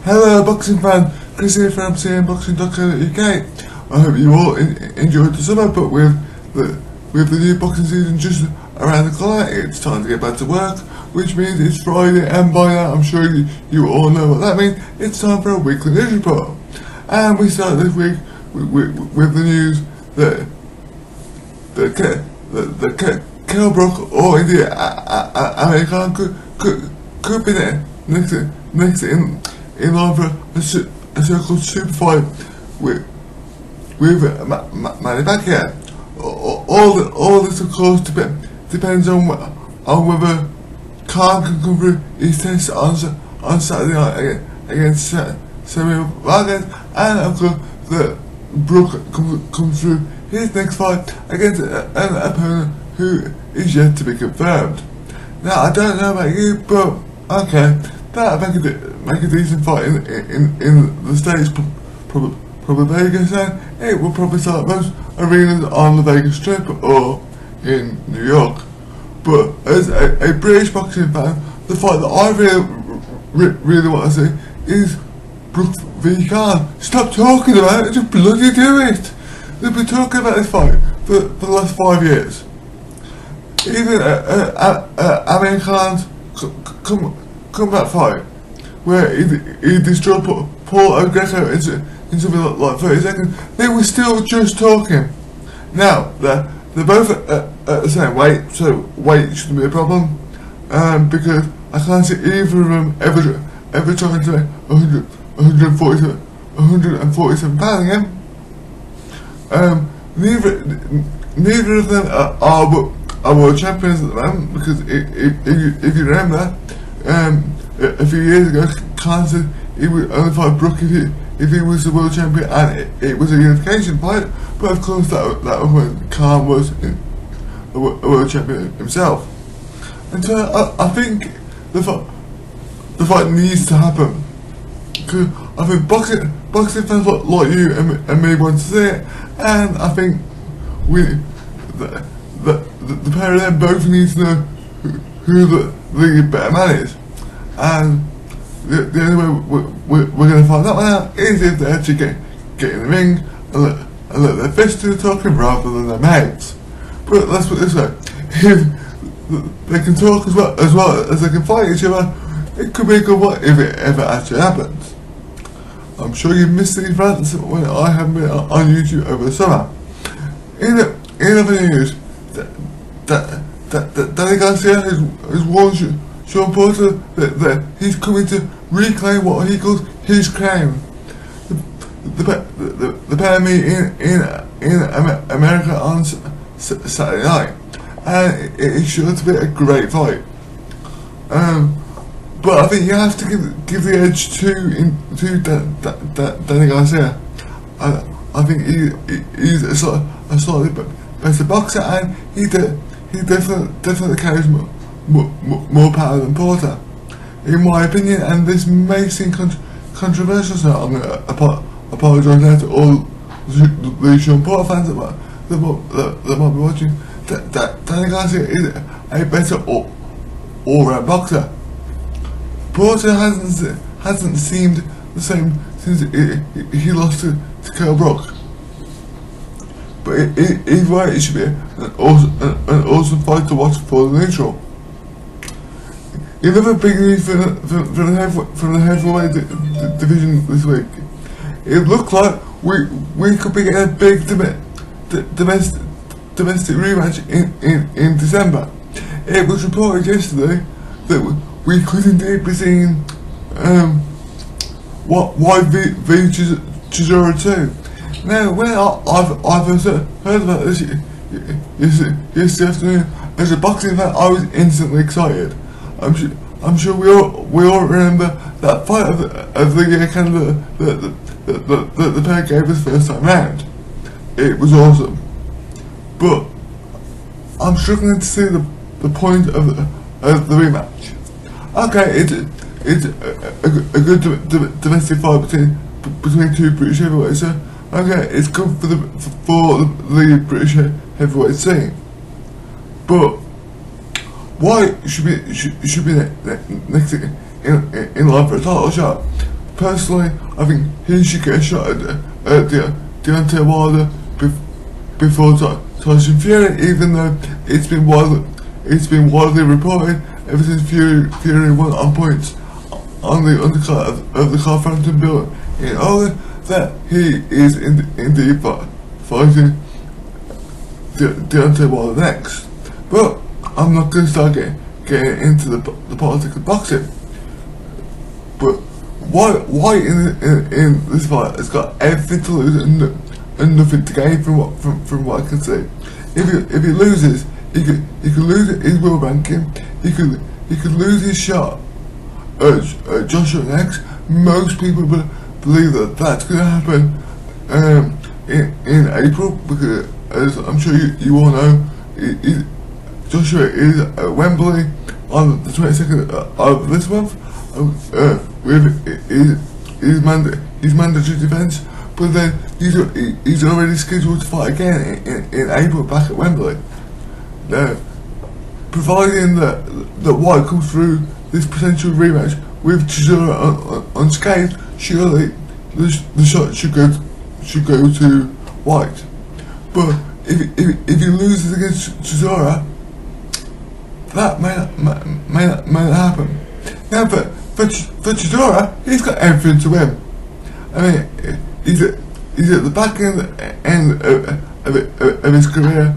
Hello boxing fan, Chris here from CMBoxing.co.uk. I hope you all enjoyed the summer, but with the new boxing season just around the corner, it's time to get back to work, which means it's Friday, and by now I'm sure you all know what that means. It's time for a weekly news report. And we start this week with the news that Kell Brook, or indeed Amir Khan, could be next in line for a so-called super fight with Manny Pacquiao. All this of course depends on whether Khan can come through his test on Saturday night against Samuel Vargas, and of course that Brook comes through his next fight against an opponent who is yet to be confirmed. Now I don't know about you, but okay, that'll make a decent fight in the States, probably Vegas, and it will probably start most arenas on the Vegas Strip or in New York. But as a British boxing fan, the fight that I really want to see is Brook v Khan. Stop talking about it, just bloody do it! They've been talking about this fight for the last 5 years. Even Amir Khan's comeback fight, where he destroyed Paul O'Greco in something like 30 seconds, they were still just talking. Now, they're both at the same weight, so weight shouldn't be a problem, because I can't see either of them ever trying to make 147 pounds again. Neither of them are world champions at the moment, because if you remember, a few years ago, Khan said he would only fight Brook if he was the world champion, and it was a unification fight. But of course, that was when Khan was a world champion himself. And so I think the fight needs to happen, because I think boxing fans like you and me want to see it, and I think the pair of them both need to know who the better man is. And the only way we're going to find that one out is if they actually get in the ring and let their fists do the talking rather than their mouths. But let's put it this way: if they can talk as well as they can fight each other, it could be a good one if it ever actually happens. I'm sure you missed these rants when I haven't been on YouTube over the summer. In other news, Danny Garcia has warned Sean Porter that he's coming to reclaim what he calls his crown. The pair meet in America on Saturday night, and it is sure to be a great fight. But I think you have to give the edge to Danny Garcia. I think he's a slightly better boxer, and he definitely carries more power than Porter, in my opinion. And this may seem controversial, so I'm going to apologise now to all the Sean Porter fans that might be watching. Danny Garcia is a better all-round boxer. Porter hasn't seemed the same since he lost to Kell Brook. But either way, it should be an awesome fight to watch for the neutral. Another big news from the heavyweight division this week. It looked like we could be getting a big domestic rematch in December. It was reported yesterday that we could indeed be seeing White v Chisora 2. Now, when I've heard about this yesterday afternoon, as a boxing fan, I was instantly excited. I'm sure we all remember that fight of the year candidate that the pair gave us first time round. It was awesome, but I'm struggling to see the point of the rematch. Okay, it's a good domestic fight between two British heavyweights. So okay, it's good for the British heavyweight scene, but White should be next in line for a title shot. personally, I think he should get a shot at Deontay Wilder before Tyson Fury, even though it's been widely reported ever since Fury won on points on the undercard of the Carl-Frampton Bill in August, that he is indeed fighting Deontay Wilder next. But I'm not going to start getting into the politics of boxing. But White in this fight has got everything to lose and nothing to gain from what I can see. If he loses, he could lose his world ranking. He could lose his shot at Joshua next. Most people believe that that's going to happen in April, because as I'm sure you all know, Joshua is at Wembley on the 22nd of this month with his mandatory defence. But then he's already scheduled to fight again in April back at Wembley. Now, providing that White comes through this potential rematch with Chisora unscathed, surely the shot should go to White. But if he loses against Chisora, that may not happen. Now, for Chisora, he's got everything to win. I mean, he's at the back end of his career,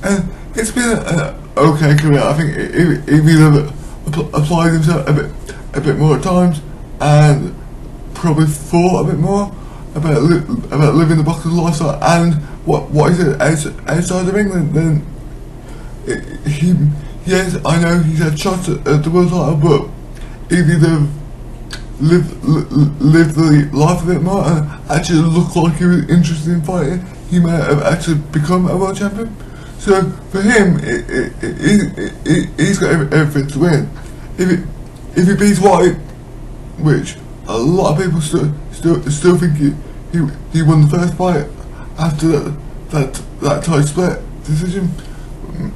and it's been an okay career. I think if he'd applied himself a bit more at times, and probably thought a bit more about living the boxing lifestyle and what he said outside of England, then yes, I know he's had shots at the world title, but if he'd have lived the life a bit more and actually looked like he was interested in fighting, he may have actually become a world champion. So for him, he's got everything to win. If he beats White, which a lot of people still think he won the first fight after that tight split decision.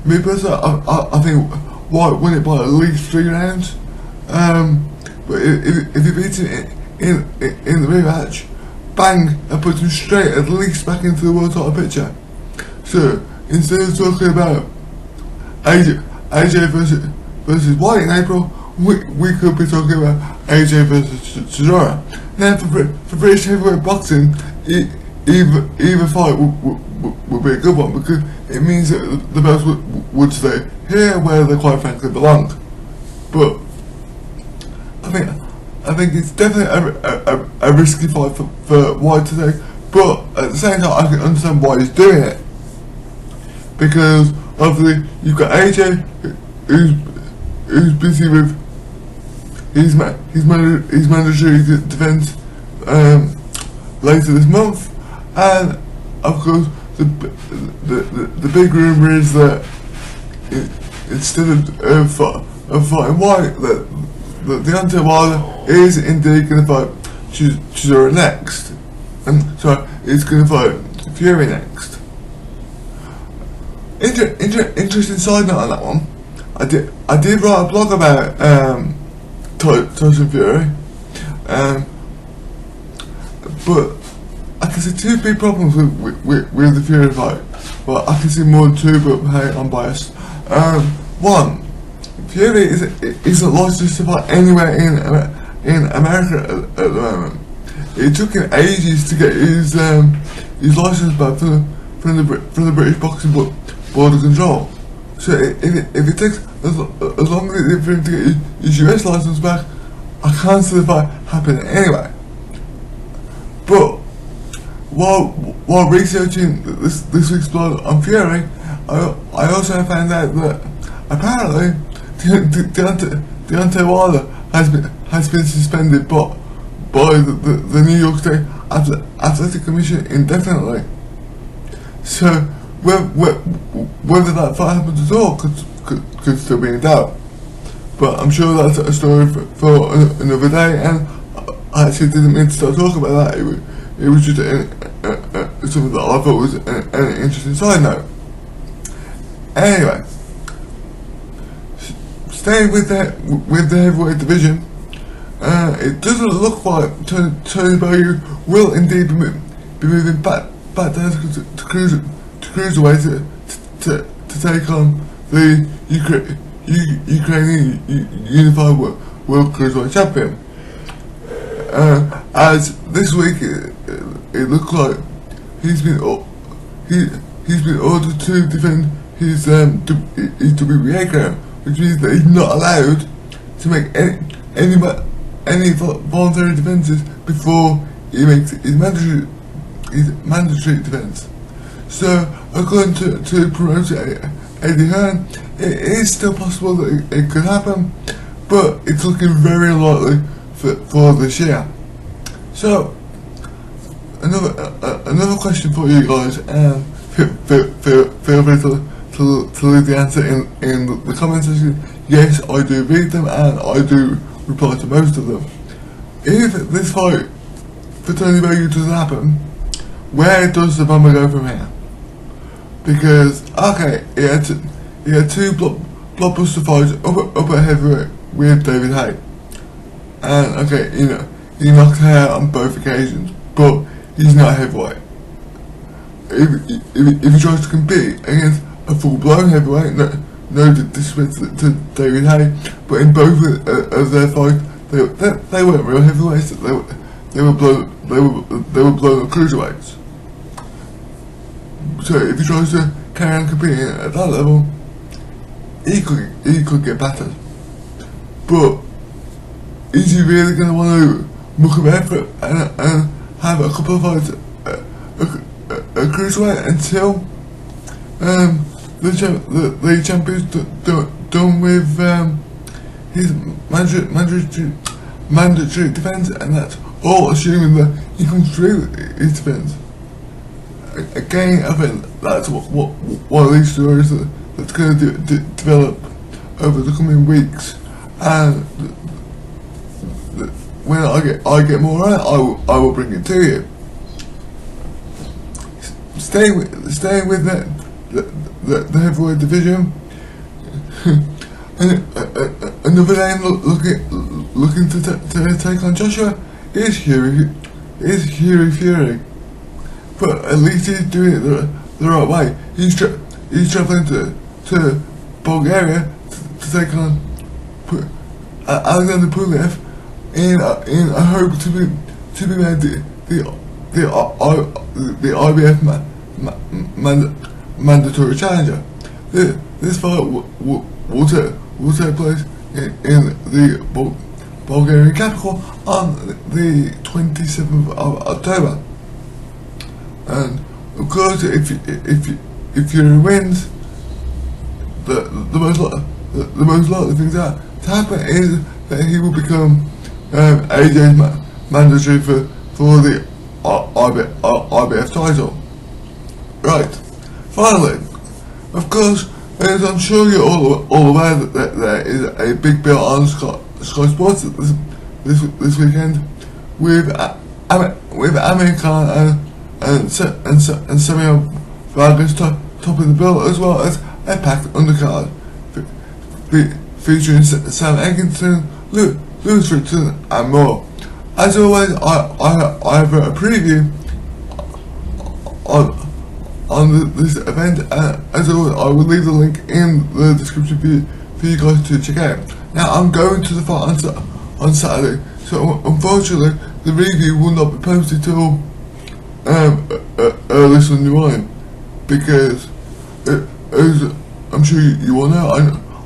Me personally, I think White won it by at least 3 rounds. But if he beats him in the rematch, bang, that puts him straight at least back into the world title picture. So instead of talking about AJ versus White in April, we could be talking about AJ versus Chisora. Now for British heavyweight boxing, either fight would be a good one, because it means that the belts would stay here where they quite frankly belong. But I think it's definitely a risky fight for White to take, but at the same time I can understand why he's doing it, because obviously you've got AJ who's busy with his mandatory defence later this month, and of course the big rumour is that instead of fighting White, that Deontay Wilder is indeed going to fight Chisora next, and sorry, he's going to fight Fury next. Interesting side note on that one. I did write a blog about Tyson Fury, but I can see 2 big problems with the Fury fight. Well, I can see more than 2, but hey, I'm biased. One, Fury isn't licensed to fight anywhere in America at the moment. It took him ages to get his license back from the British Boxing Board of Control. So if it takes as long as it did for him to get his US license back, I can't see the fight happening anyway. But while researching this week's blog on Fury, I also found out that apparently Deontay Wilder has been suspended by the New York State Athletic Commission indefinitely. So whether that fight happens at all could still be in doubt. But I'm sure that's a story for another day, and I actually didn't mean to start talking about that. It was just something that I thought was an interesting side note. Anyway, staying with the heavyweight division, It doesn't look like Tony Bellew will indeed be moving back down to cruiserweight to take on the Ukrainian Unified World Cruiserweight Champion. As this week it looks like he's been ordered to defend his WBA crown, which means that he's not allowed to make any voluntary defences before he makes his mandatory defence. So, according to promoter Eddie Hearn, it is still possible that it could happen, but it's looking very unlikely for this year. So, another question for you guys, and feel free to leave the answer in the comment section. Yes, I do read them and I do reply to most of them. If this fight for Tony Bellew doesn't happen, where does the Bomber go from here? Because, okay, he had two blockbuster fights up at heavyweight with David Haye. And, okay, he knocked Haye on both occasions, but he's not heavyweight. If he tries to compete against a full-blown heavyweight, no disrespect to David Haye, but in both of their fights, they weren't real heavyweights. They were blown at cruiserweights. So if he tries to carry on competing at that level, he could get battered. But is he really going to want to muck about for it and have a couple of fights at cruiserweight until the champion's done with his mandatory defence, and that's all assuming that he comes through his defence. Again, I think that's what one of these stories that's going to develop over the coming weeks, and when I get more on it, I will bring it to you. Staying with the heavyweight division. Another name looking to take on Joshua is Hughie Fury, but at least he's doing it the right way. He's traveling to Bulgaria to take on Alexander Pulev in a hope to be made the IBF mandatory challenger. This fight will take place in the Bulgarian capital on the 27th of October. And of course, if Fury wins, the most likely thing to happen is that he will become AJ's mandatory for the IBF title. Right. Finally, of course, as I'm sure you're all aware that there is a big bill on Sky Sports this weekend with Amir Khan and Samuel Vargas top of the bill, as well as a packed undercard featuring Sam Egginton, Lewis Richardson and more. As always, I have a preview on this event, and as always I will leave the link in the description for you guys to check out. Now I'm going to the fight on Saturday, so unfortunately the review will not be posted till early Sunday morning, because as I'm sure you all know,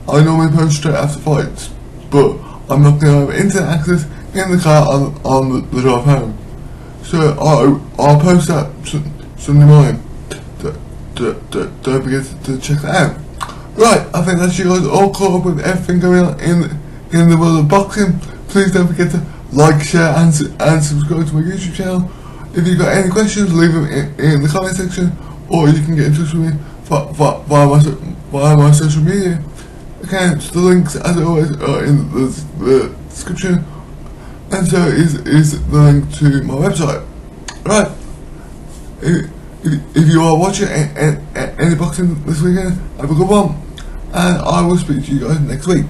I normally post straight after fights, but I'm not going to have internet access in the car on the drive home, so I'll post that Sunday morning. Don't forget to check that out. Right, I think that's you guys all caught up with everything going on in the world of boxing. Please don't forget to like, share and subscribe to my YouTube channel. If you've got any questions, leave them in the comment section, or you can get in touch with me via my social media accounts. The links, as always, are in the description, and so is the link to my website. Right, if you are watching any boxing this weekend, have a good one, and I will speak to you guys next week.